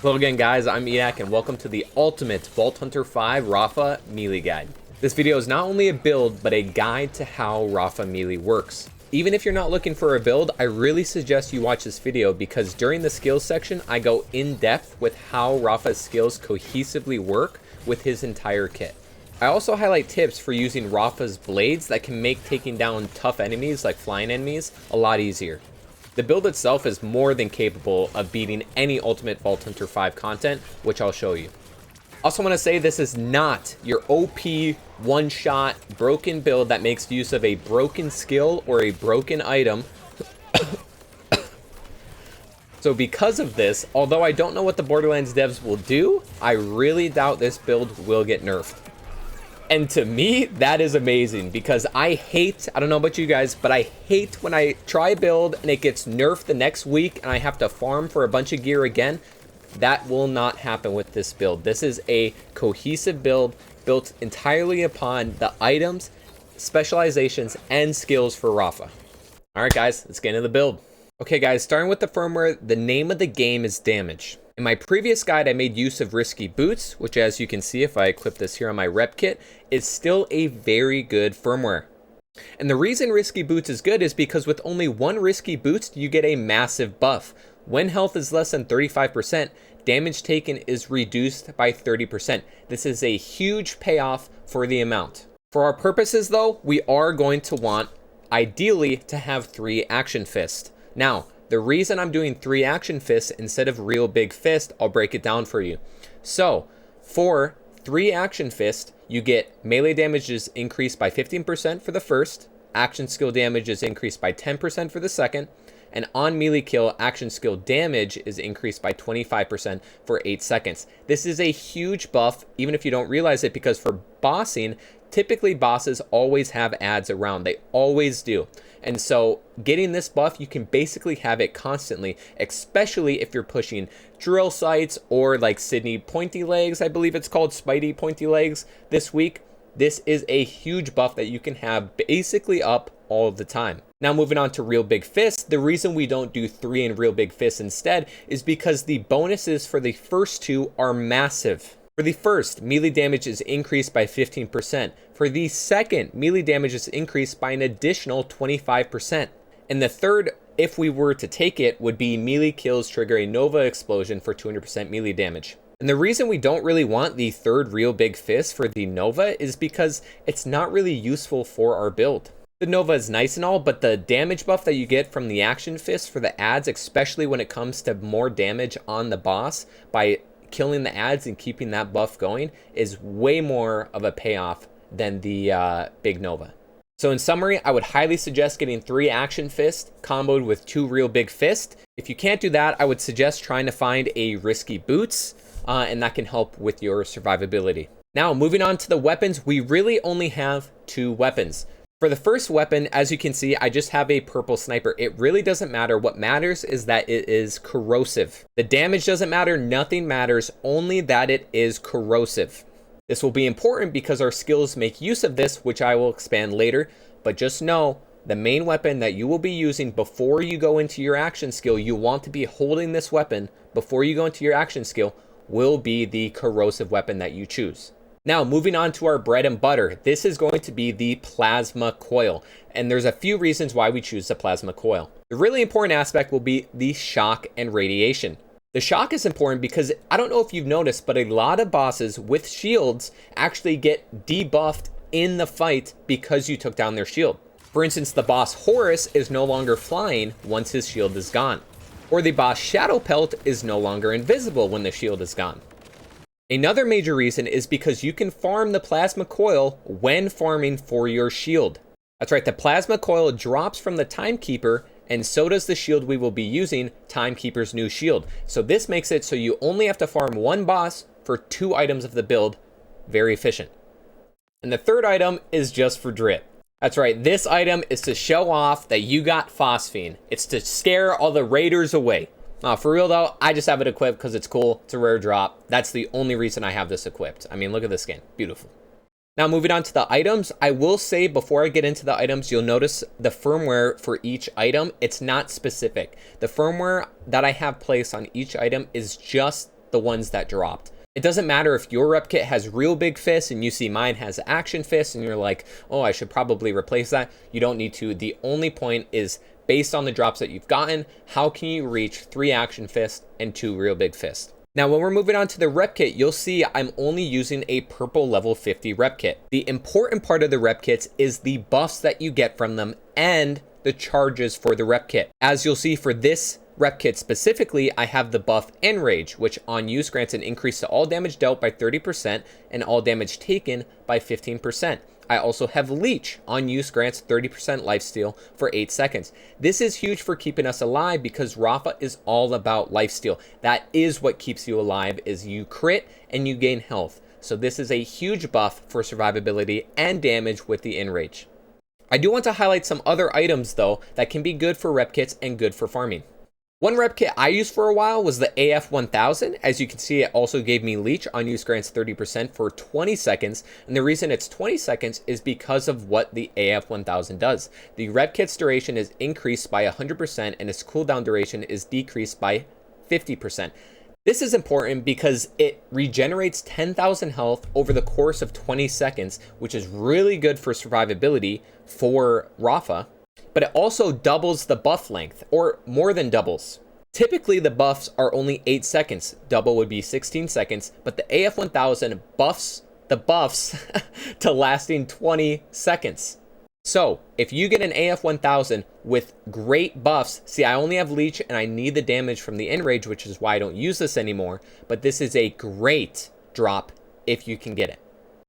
Hello again guys, I'm Edak and welcome to the ultimate Vault Hunter 5 RAFA melee guide. This video is not only a build, but a guide to how RAFA melee works. Even if you're not looking for a build, I really suggest you watch this video because during the skills section, I go in depth with how RAFA's skills cohesively work with his entire kit. I also highlight tips for using RAFA's blades that can make taking down tough enemies like flying enemies a lot easier. The build itself is more than capable of beating any Ultimate Vault Hunter 5 content, which I'll show you. Also want to say this is not your OP one-shot broken build that makes use of a broken skill or a broken item. So because of this, although I don't know what the Borderlands devs will do, I really doubt this build will get nerfed. And to me, that is amazing because I don't know about you guys, but I hate when I try a build and it gets nerfed the next week and I have to farm for a bunch of gear again. That will not happen with this build. This is a cohesive build built entirely upon the items, specializations, and skills for RAFA. All right, guys, let's get into the build. Okay, guys, starting with the firmware, the name of the game is damage. In my previous guide, I made use of risky boots, which as you can see, if I clip this here on my Repkit, is still a very good firmware. And the reason risky boots is good is because with only one risky boost, you get a massive buff. When health is less than 35%, damage taken is reduced by 30%. This is a huge payoff for the amount. For our purposes though, we are going to want, ideally, to have 3 action fists. Now, the reason I'm doing 3 action fists instead of real big fist, I'll break it down for you. So, for 3 action fists, you get melee damage is increased by 15% for the first, action skill damage is increased by 10% for the second, and on melee kill, action skill damage is increased by 25% for 8 seconds. This is a huge buff, even if you don't realize it, because for bossing, typically bosses always have ads around. They always do. And so getting this buff, you can basically have it constantly, especially if you're pushing drill sites or like Sydney Pointy Legs, I believe it's called Spidey Pointy Legs this week. This is a huge buff that you can have basically up all of the time. Now moving on to real big fists, the reason we don't do 3 in real big fists instead is because the bonuses for the first 2 are massive. For the first, melee damage is increased by 15%. For the second, melee damage is increased by an additional 25%. And the third, if we were to take it, would be melee kills trigger a Nova explosion for 200% melee damage. And the reason we don't really want the third real big fist for the Nova is because it's not really useful for our build. The Nova is nice and all, but the damage buff that you get from the action fist for the ads, especially when it comes to more damage on the boss by killing the ads and keeping that buff going, is way more of a payoff than the big Nova. So in summary, I would highly suggest getting 3 action fists comboed with 2 real big fists. If you can't do that, I would suggest trying to find a risky boots, and that can help with your survivability. Now moving on to the weapons, we really only have 2 weapons. For the first weapon, as you can see, I just have a purple sniper. It really doesn't matter. What matters is that it is corrosive. The damage doesn't matter, nothing matters, only that it is corrosive. This will be important because our skills make use of this, which I will expand later, but just know the main weapon that you will be using before you go into your action skill, you want to be holding this weapon before you go into your action skill, will be the corrosive weapon that you choose. Now, moving on to our bread and butter, this is going to be the plasma coil. And there's a few reasons why we choose the plasma coil. The really important aspect will be the shock and radiation. The shock is important because I don't know if you've noticed, but a lot of bosses with shields actually get debuffed in the fight because you took down their shield. For instance, the boss Horus is no longer flying once his shield is gone. Or the boss Shadow Pelt is no longer invisible when the shield is gone. Another major reason is because you can farm the plasma coil when farming for your shield. That's right, the plasma coil drops from the timekeeper, and so does the shield we will be using, timekeeper's new shield. So this makes it so you only have to farm 1 boss for 2 items of the build. Very efficient. And the third item is just for drip. That's right, this item is to show off that you got phosphine. It's to scare all the raiders away. For real though, I just have it equipped because it's cool. It's a rare drop. That's the only reason I have this equipped. I mean, look at this skin. Beautiful. Now moving on to the items, I will say before I get into the items, you'll notice the firmware for each item, it's not specific. The firmware that I have placed on each item is just the ones that dropped. It doesn't matter if your Repkit has real big fists and you see mine has action fists and you're like, oh, I should probably replace that. You don't need to. The only point is based on the drops that you've gotten, how can you reach 3 action fists and 2 real big fists? Now, when we're moving on to the Repkit, you'll see I'm only using a purple level 50 Repkit. The important part of the Repkits is the buffs that you get from them and the charges for the Repkit. As you'll see for this Repkit specifically, I have the buff Enrage, which on use grants an increase to all damage dealt by 30% and all damage taken by 15%. I also have Leech, on use grants 30% lifesteal for 8 seconds. This is huge for keeping us alive because RAFA is all about lifesteal. That is what keeps you alive, is you crit and you gain health. So this is a huge buff for survivability and damage with the Enrage. I do want to highlight some other items though that can be good for Repkits and good for farming. One Repkit I used for a while was the AF1000. As you can see, it also gave me Leech on use grants 30% for 20 seconds. And the reason it's 20 seconds is because of what the AF1000 does. The Repkit's duration is increased by 100% and its cooldown duration is decreased by 50%. This is important because it regenerates 10,000 health over the course of 20 seconds, which is really good for survivability for RAFA. But it also doubles the buff length, or more than doubles. Typically the buffs are only 8 seconds, double would be 16 seconds, but the AF1000 buffs the buffs to lasting 20 seconds. So if you get an AF1000 with great buffs, see I only have Leech and I need the damage from the Enrage, which is why I don't use this anymore, but this is a great drop if you can get it.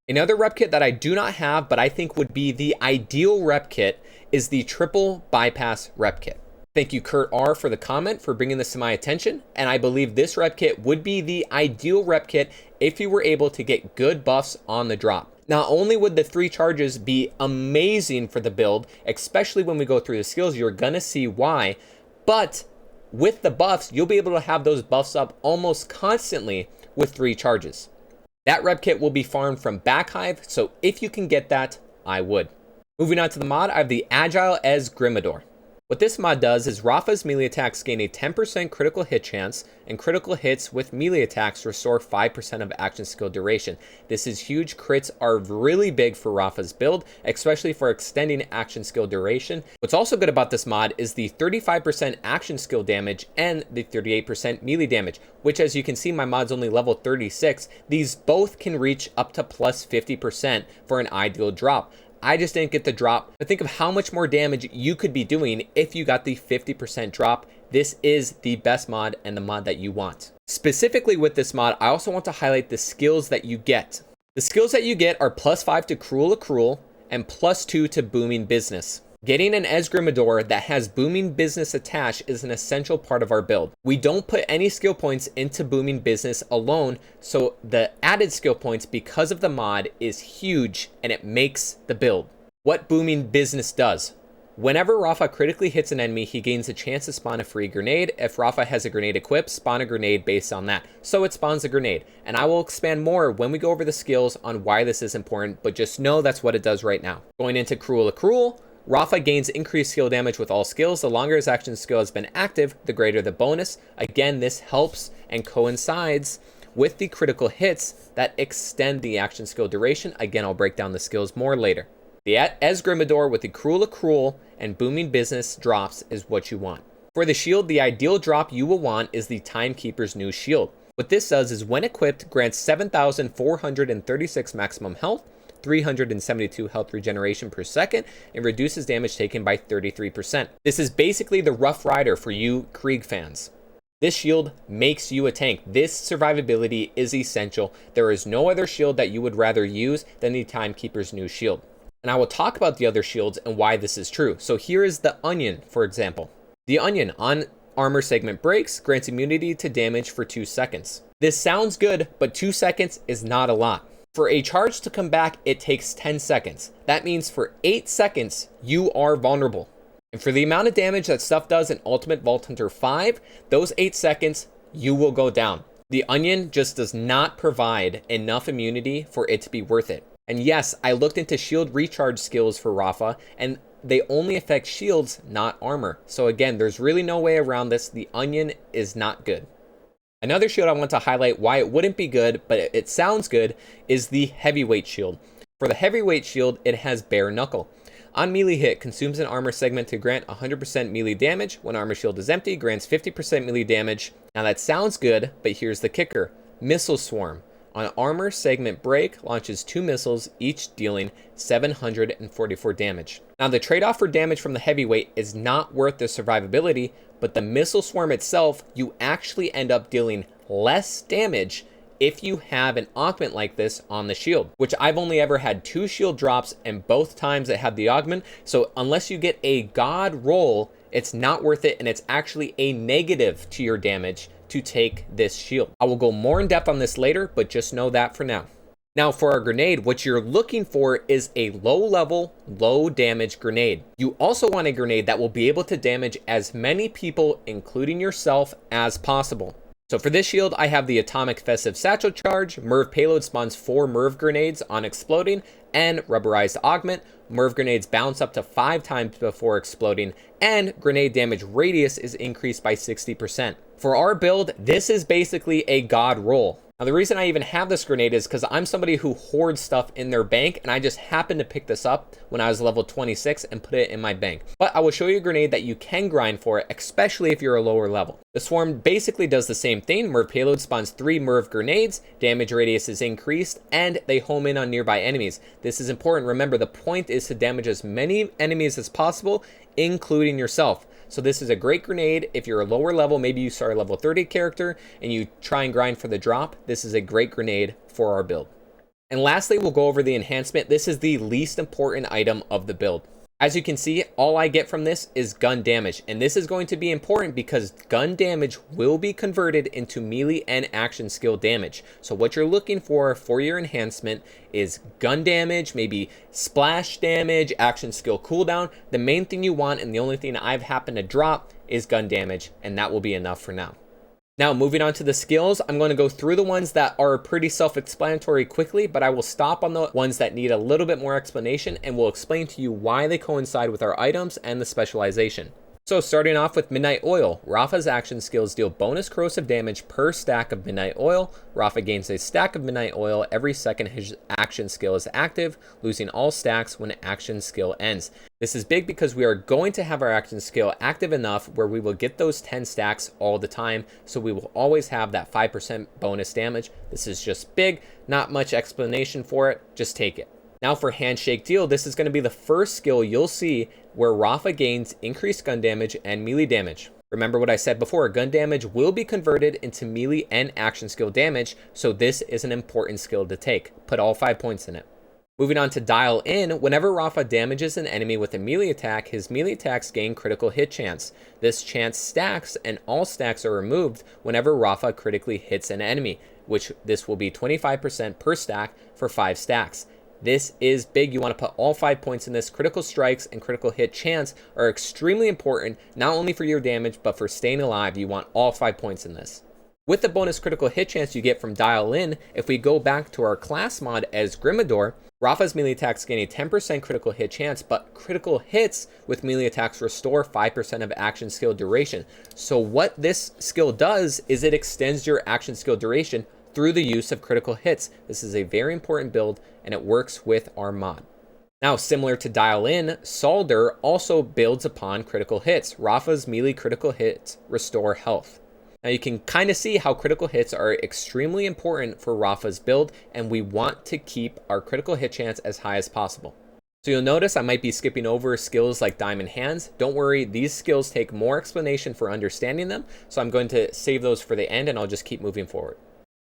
Another Repkit that I do not have, but I think would be the ideal Repkit is the triple bypass Repkit. Thank you, Kurt R, for the comment for bringing this to my attention. And I believe this Repkit would be the ideal Repkit if you were able to get good buffs on the drop. Not only would the 3 charges be amazing for the build, especially when we go through the skills, you're gonna see why, but with the buffs, you'll be able to have those buffs up almost constantly with 3 charges. That Repkit will be farmed from Backhive, so if you can get that, I would. Moving on to the mod, I have the Agile Ez Grimador. What this mod does is RAFA's melee attacks gain a 10% critical hit chance, and critical hits with melee attacks restore 5% of action skill duration. This is huge. Crits are really big for RAFA's build, especially for extending action skill duration. What's also good about this mod is the 35% action skill damage and the 38% melee damage, which as you can see my mod's only level 36. These both can reach up to plus 50% for an ideal drop. I just didn't get the drop, but think of how much more damage you could be doing if you got the 50% drop. This is the best mod and the mod that you want. Specifically with this mod, I also want to highlight the skills that you get. The skills that you get are +5 to Cruel Accrual and +2 to Booming Business. Getting an Ez Grimador that has Booming Business attached is an essential part of our build. We don't put any skill points into Booming Business alone, so the added skill points because of the mod is huge and it makes the build. What Booming Business does. Whenever RAFA critically hits an enemy, he gains a chance to spawn a free grenade. If RAFA has a grenade equipped, spawn a grenade based on that. So it spawns a grenade. And I will expand more when we go over the skills on why this is important, but just know that's what it does right now. Going into Cruel Accrual, RAFA gains increased skill damage with all skills. The longer his action skill has been active, the greater the bonus. Again, this helps and coincides with the critical hits that extend the action skill duration. Again, I'll break down the skills more later. The Ez Grimador with the Cruel Accrual and Booming Business drops is what you want. For the shield, the ideal drop you will want is the Timekeeper's new shield. What this does is when equipped, grants 7,436 maximum health, 372 health regeneration per second, and reduces damage taken by 33%. This is basically the Rough Rider for you Krieg fans. This shield makes you a tank. This survivability is essential. There is no other shield that you would rather use than the Timekeeper's new shield. And I will talk about the other shields and why this is true. So here is the Onion, for example. The Onion on armor segment breaks grants immunity to damage for 2 seconds. This sounds good, but 2 seconds is not a lot. For a charge to come back, it takes 10 seconds. That means for 8 seconds, you are vulnerable. And for the amount of damage that stuff does in Ultimate Vault Hunter 5, those 8 seconds, you will go down. The Onion just does not provide enough immunity for it to be worth it. And yes, I looked into shield recharge skills for RAFA, and they only affect shields, not armor. So again, there's really no way around this. The Onion is not good. Another shield I want to highlight why it wouldn't be good, but it sounds good, is the heavyweight shield. For the heavyweight shield, it has bare knuckle. On melee hit, consumes an armor segment to grant 100% melee damage. When armor shield is empty, grants 50% melee damage. Now that sounds good, but here's the kicker. Missile swarm. On armor segment break, launches 2 missiles, each dealing 744 damage. Now the trade-off for damage from the heavyweight is not worth the survivability, but the missile swarm itself, you actually end up dealing less damage if you have an augment like this on the shield, which I've only ever had 2 shield drops, and both times it had the augment. So unless you get a god roll, it's not worth it, and it's actually a negative to your damage to take this shield. I will go more in depth on this later, but just know that for now. Now for our grenade, what you're looking for is a low level, low damage grenade. You also want a grenade that will be able to damage as many people, including yourself, as possible. So for this shield, I have the Atomic Festive Satchel Charge. Merv payload spawns 4 Merv grenades on exploding, and Rubberized Augment. Merv grenades bounce up to 5 times before exploding, and grenade damage radius is increased by 60%. For our build, this is basically a god roll. Now the reason I even have this grenade is because I'm somebody who hoards stuff in their bank, and I just happened to pick this up when I was level 26 and put it in my bank. But I will show you a grenade that you can grind for, especially if you're a lower level. The swarm basically does the same thing. Merv payload spawns 3 Merv grenades, damage radius is increased, and they home in on nearby enemies. This is important. Remember, the point is to damage as many enemies as possible, including yourself. So this is a great grenade if you're a lower level, maybe you start a level 30 character and you try and grind for the drop. This is a great grenade for our build. And lastly, we'll go over the enhancement. This is the least important item of the build. As you can see, all I get from this is gun damage, and this is going to be important because gun damage will be converted into melee and action skill damage. So what you're looking for your enhancement is gun damage, maybe splash damage, action skill cooldown. The main thing you want, and the only thing I've happened to drop, is gun damage, and that will be enough for now. Now, moving on to the skills, I'm going to go through the ones that are pretty self-explanatory quickly, but I will stop on the ones that need a little bit more explanation, and will explain to you why they coincide with our items and the specialization. So starting off with Midnight Oil, Rafa's action skills deal bonus corrosive damage per stack of Midnight Oil. Rafa gains a stack of Midnight Oil every second his action skill is active, losing all stacks when action skill ends. This is big because we are going to have our action skill active enough where we will get those 10 stacks all the time, so we will always have that 5% bonus damage. This is just big, not much explanation for it, just take it. Now for Handshake Deal, this is going to be the first skill you'll see where Rafa gains increased gun damage and melee damage. Remember what I said before, gun damage will be converted into melee and action skill damage, so this is an important skill to take. Put all 5 points in it. Moving on to Dial In, whenever Rafa damages an enemy with a melee attack, his melee attacks gain critical hit chance. This chance stacks, and all stacks are removed whenever Rafa critically hits an enemy, which this will be 25% per stack for 5 stacks. This is big. You want to put all 5 points in this. Critical strikes and critical hit chance are extremely important, not only for your damage, but for staying alive. You want all 5 points in this. With the bonus critical hit chance you get from Dial In, if we go back to our class mod as Grimador, Rafa's melee attacks gain a 10% critical hit chance, but critical hits with melee attacks restore 5% of action skill duration. So what this skill does is it extends your action skill duration through the use of critical hits. This is a very important build, and it works with our mod. Now, similar to Dial In, Solder also builds upon critical hits. Rafa's melee critical hits restore health. Now you can kind of see how critical hits are extremely important for Rafa's build, and we want to keep our critical hit chance as high as possible. So you'll notice I might be skipping over skills like Diamond Hands. Don't worry, these skills take more explanation for understanding them, so I'm going to save those for the end, and I'll just keep moving forward.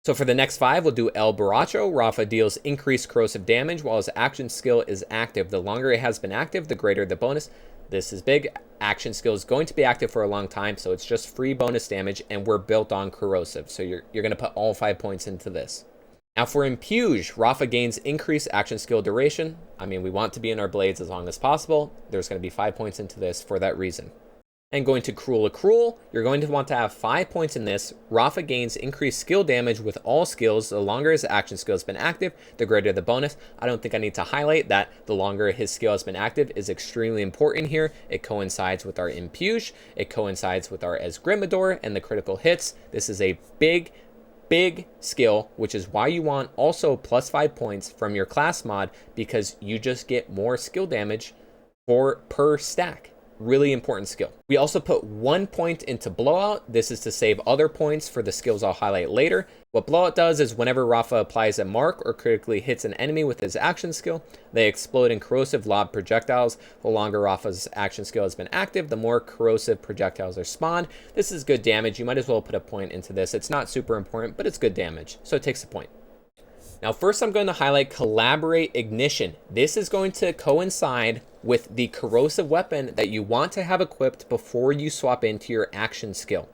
So for the next 5, we'll do El Borracho. Rafa deals increased corrosive damage while his action skill is active. The longer it has been active, the greater the bonus. This is big. Action skill is going to be active for a long time, so it's just free bonus damage, and we're built on corrosive. So you're going to put all 5 points into this. Now for Impuge, Rafa gains increased action skill duration. I mean, we want to be in our blades as long as possible. There's going to be 5 points into this for that reason. And going to Cruel, you're going to want to have 5 points in this. RAFA gains increased skill damage with all skills. The longer his action skill has been active, the greater the bonus. I don't think I need to highlight that the longer his skill has been active is extremely important here. It coincides with our Impuge. It coincides with our Esgrimador and the critical hits. This is a big skill, which is why you want also plus 5 points from your class mod, because you just get more skill damage per stack. Really important skill. We also put 1 point into Blowout. This is to save other points for the skills I'll highlight later. What Blowout does is whenever RAFA applies a mark or critically hits an enemy with his action skill, they explode in corrosive lob projectiles. The longer RAFA's action skill has been active, the more corrosive projectiles are spawned. This is good damage. You might as well put a point into this. It's not super important, but it's good damage, so it takes a point. Now, first I'm going to highlight Collaborate Ignition. This is going to coincide with the corrosive weapon that you want to have equipped before you swap into your action skill.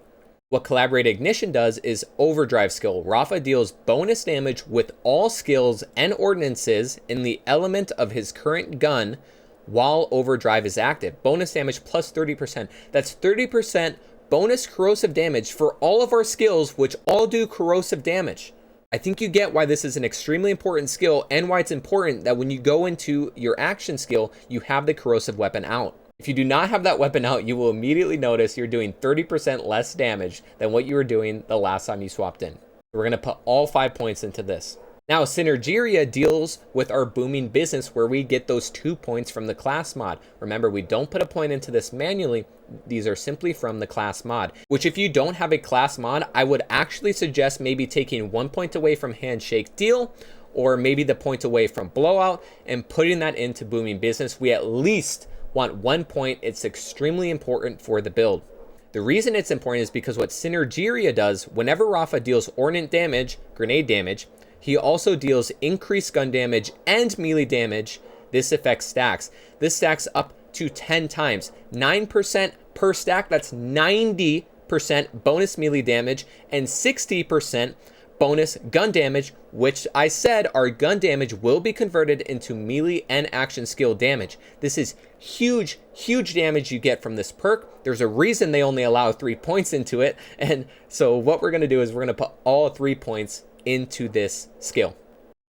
What Collaborate Ignition does is Overdrive skill. RAFA deals bonus damage with all skills and ordinances in the element of his current gun while Overdrive is active. Bonus damage plus 30%. That's 30% bonus corrosive damage for all of our skills, which all do corrosive damage. I think you get why this is an extremely important skill and why it's important that when you go into your action skill, you have the corrosive weapon out. If you do not have that weapon out, you will immediately notice you're doing 30% less damage than what you were doing the last time you swapped in. We're going to put all 5 points into this. Now, Synergeria deals with our booming business where we get those 2 points from the class mod. Remember, we don't put a point into this manually. These are simply from the class mod, which if you don't have a class mod, I would actually suggest maybe taking 1 point away from Handshake Deal, or maybe the point away from Blowout and putting that into booming business. We at least want 1 point. It's extremely important for the build. The reason it's important is because what Synergeria does, whenever RAFA deals ordnance damage, grenade damage, he also deals increased gun damage and melee damage. This effect stacks. This stacks up to 10 times. 9% per stack, that's 90% bonus melee damage and 60% bonus gun damage, which I said our gun damage will be converted into melee and action skill damage. This is huge damage you get from this perk. There's a reason they only allow 3 points into it. And so what we're going to do is we're going to put all 3 points into this skill.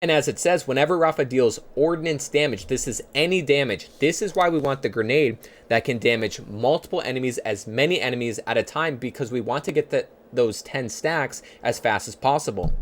And as it says, whenever RAFA deals ordnance damage, this is any damage. This is why we want the grenade that can damage multiple enemies, as many enemies at a time, because we want to get those 10 stacks as fast as possible.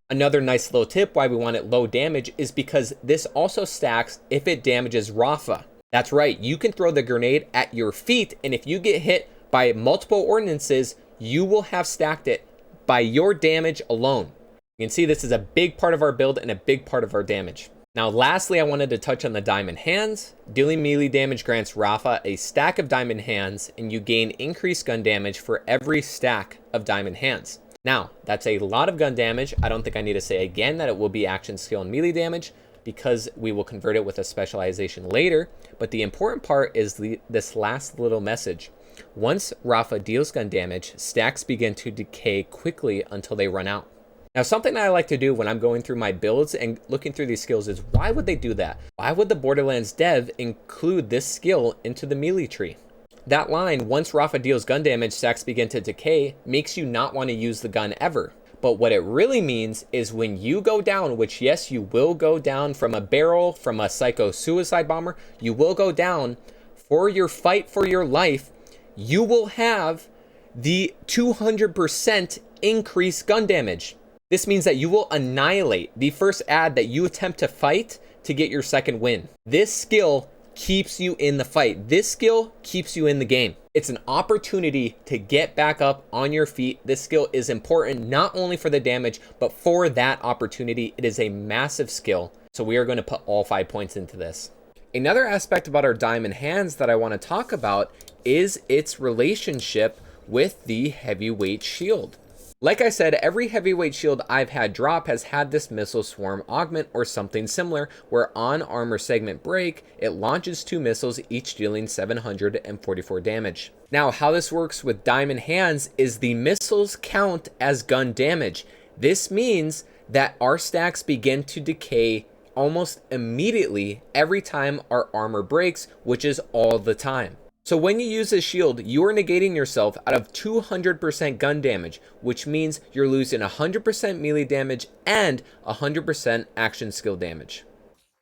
Another nice little tip why we want it low damage is because this also stacks if it damages RAFA. That's right, you can throw the grenade at your feet, and if you get hit by multiple ordinances, you will have stacked it by your damage alone. You can see this is a big part of our build and a big part of our damage. Now, lastly, I wanted to touch on the Diamond Hands. Dealing melee damage grants RAFA a stack of Diamond Hands, and you gain increased gun damage for every stack of Diamond Hands. Now, that's a lot of gun damage. I don't think I need to say again that it will be action skill and melee damage, because we will convert it with a specialization later. But the important part is this last little message. Once RAFA deals gun damage, stacks begin to decay quickly until they run out. Now, something that I like to do when I'm going through my builds and looking through these skills is, why would they do that? Why would the Borderlands dev include this skill into the melee tree? That line, once RAFA deals gun damage, stacks begin to decay, makes you not want to use the gun ever. But what it really means is when you go down, which yes, you will go down from a barrel, from a psycho suicide bomber, you will go down for your fight for your life, you will have the 200% increased gun damage. This means that you will annihilate the first ad that you attempt to fight to get your second win. This skill keeps you in the fight. This skill keeps you in the game. It's an opportunity to get back up on your feet. This skill is important not only for the damage, but for that opportunity. It is a massive skill. So we are going to put all 5 points into this. Another aspect about our Diamond Hands that I want to talk about is its relationship with the heavyweight shield. Like I said, every heavyweight shield I've had drop has had this missile swarm augment or something similar, where on armor segment break, it launches 2 missiles, each dealing 744 damage. Now, how this works with Diamond Hands is the missiles count as gun damage. This means that our stacks begin to decay almost immediately every time our armor breaks, which is all the time. So when you use this shield, you are negating yourself out of 200% gun damage, which means you're losing 100% melee damage and 100% action skill damage.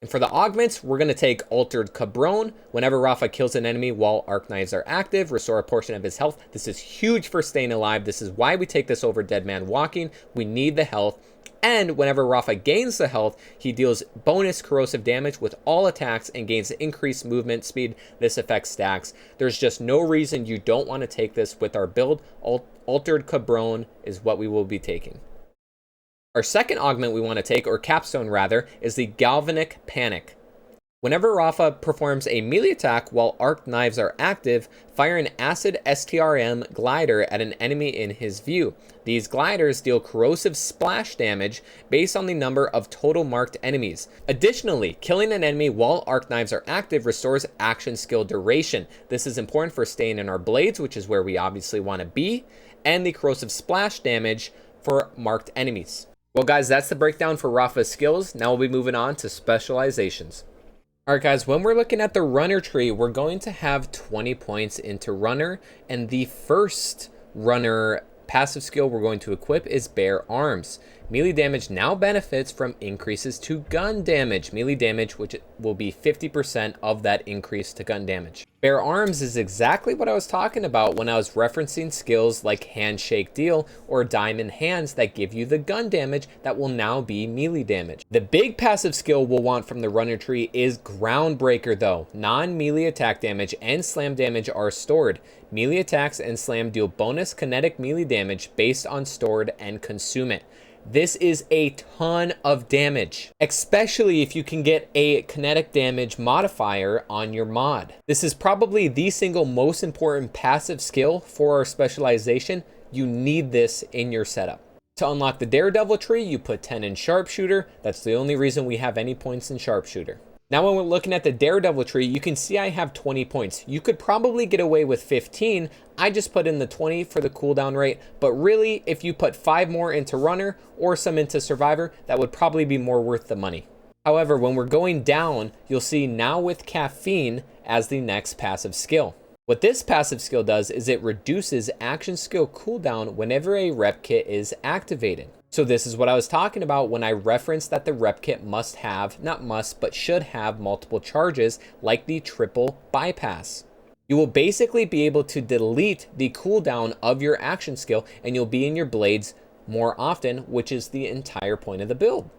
And for the augments, we're going to take Altered Cabron. Whenever Rafa kills an enemy while Arc Knives are active, restore a portion of his health. This is huge for staying alive. This is why we take this over Dead Man Walking. We need the health. And whenever Rafa gains the health, he deals bonus corrosive damage with all attacks and gains increased movement speed. This effect stacks. There's just no reason you don't want to take this with our build. Altered Cabron is what we will be taking. Our second augment we want to take, or capstone rather, is the Galvanic Panic. Whenever Rafa performs a melee attack while Arc Knives are active, fire an Acid STRM glider at an enemy in his view. These gliders deal corrosive splash damage based on the number of total marked enemies. Additionally, killing an enemy while Arc Knives are active restores action skill duration. This is important for staying in our blades, which is where we obviously want to be, and the corrosive splash damage for marked enemies. Well guys, that's the breakdown for Rafa's skills. Now we'll be moving on to specializations. Alright guys, when we're looking at the runner tree, we're going to have 20 points into runner, and the first runner passive skill we're going to equip is Bare Arms. Melee damage now benefits from increases to gun damage. Melee damage, which will be 50% of that increase to gun damage. Bare Arms is exactly what I was talking about when I was referencing skills like Handshake Deal or Diamond Hands that give you the gun damage that will now be melee damage. The big passive skill we'll want from the runner tree is Groundbreaker though. Non-melee attack damage and slam damage are stored. Melee attacks and slam deal bonus kinetic melee damage based on stored and consume it. This is a ton of damage, especially if you can get a kinetic damage modifier on your mod. This is probably the single most important passive skill for our specialization. You need this in your setup. To unlock the Daredevil tree, you put 10 in Sharpshooter. That's the only reason we have any points in Sharpshooter. Now when we're looking at the Daredevil tree, you can see I have 20 points. You could probably get away with 15. I just put in the 20 for the cooldown rate, but really if you put 5 more into Runner or some into Survivor, that would probably be more worth the money. However, when we're going down, you'll see now with Caffeine as the next passive skill. What this passive skill does is it reduces action skill cooldown whenever a Repkit is activated. So this is what I was talking about when I referenced that the Repkit must have, not must, but should have multiple charges like the triple bypass. You will basically be able to delete the cooldown of your action skill and you'll be in your blades more often, which is the entire point of the build.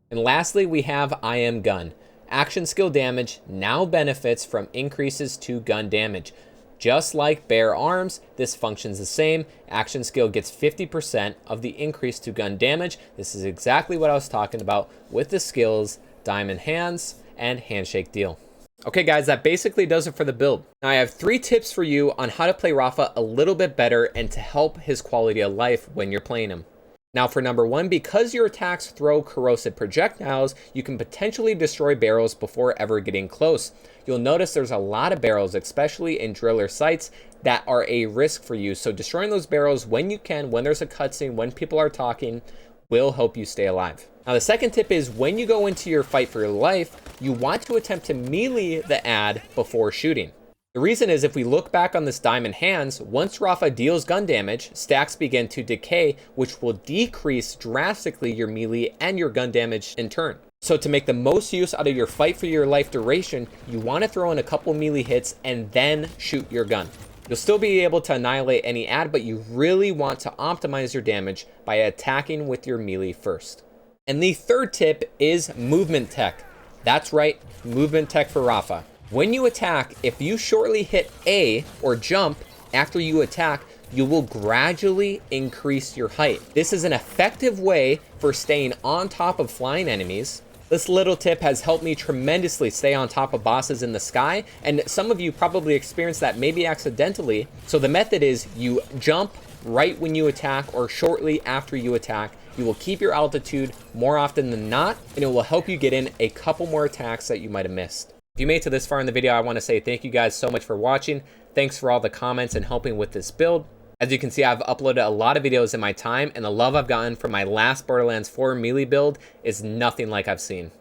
And lastly, we have I Am Gun. Action skill damage now benefits from increases to gun damage. Just like Bare Arms, this functions the same. Action skill gets 50% of the increase to gun damage. This is exactly what I was talking about with the skills Diamond Hands and Handshake Deal. Okay guys, that basically does it for the build. Now I have 3 tips for you on how to play Rafa a little bit better and to help his quality of life when you're playing him. Now for number 1, because your attacks throw corrosive projectiles, you can potentially destroy barrels before ever getting close. You'll notice there's a lot of barrels, especially in driller sites, that are a risk for you. So destroying those barrels when you can, when there's a cutscene, when people are talking, will help you stay alive. Now the second tip is when you go into your fight for your life, you want to attempt to melee the ad before shooting. The reason is if we look back on this Diamond Hands, once Rafa deals gun damage, stacks begin to decay, which will decrease drastically your melee and your gun damage in turn. So to make the most use out of your fight for your life duration, you want to throw in a couple melee hits and then shoot your gun. You'll still be able to annihilate any ad, but you really want to optimize your damage by attacking with your melee first. And the third tip is movement tech. That's right, movement tech for Rafa. When you attack, if you shortly hit A or jump after you attack, you will gradually increase your height. This is an effective way for staying on top of flying enemies. This little tip has helped me tremendously stay on top of bosses in the sky, and some of you probably experienced that maybe accidentally. So the method is you jump right when you attack or shortly after you attack. You will keep your altitude more often than not, and it will help you get in a couple more attacks that you might have missed. If you made it to this far in the video, I want to say thank you guys so much for watching. Thanks for all the comments and helping with this build. As you can see, I've uploaded a lot of videos in my time, and the love I've gotten from my last Borderlands 4 melee build is nothing like I've seen.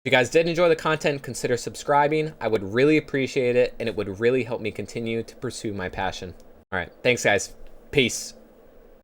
If you guys did enjoy the content, consider subscribing. I would really appreciate it, and it would really help me continue to pursue my passion. All right, thanks guys. Peace.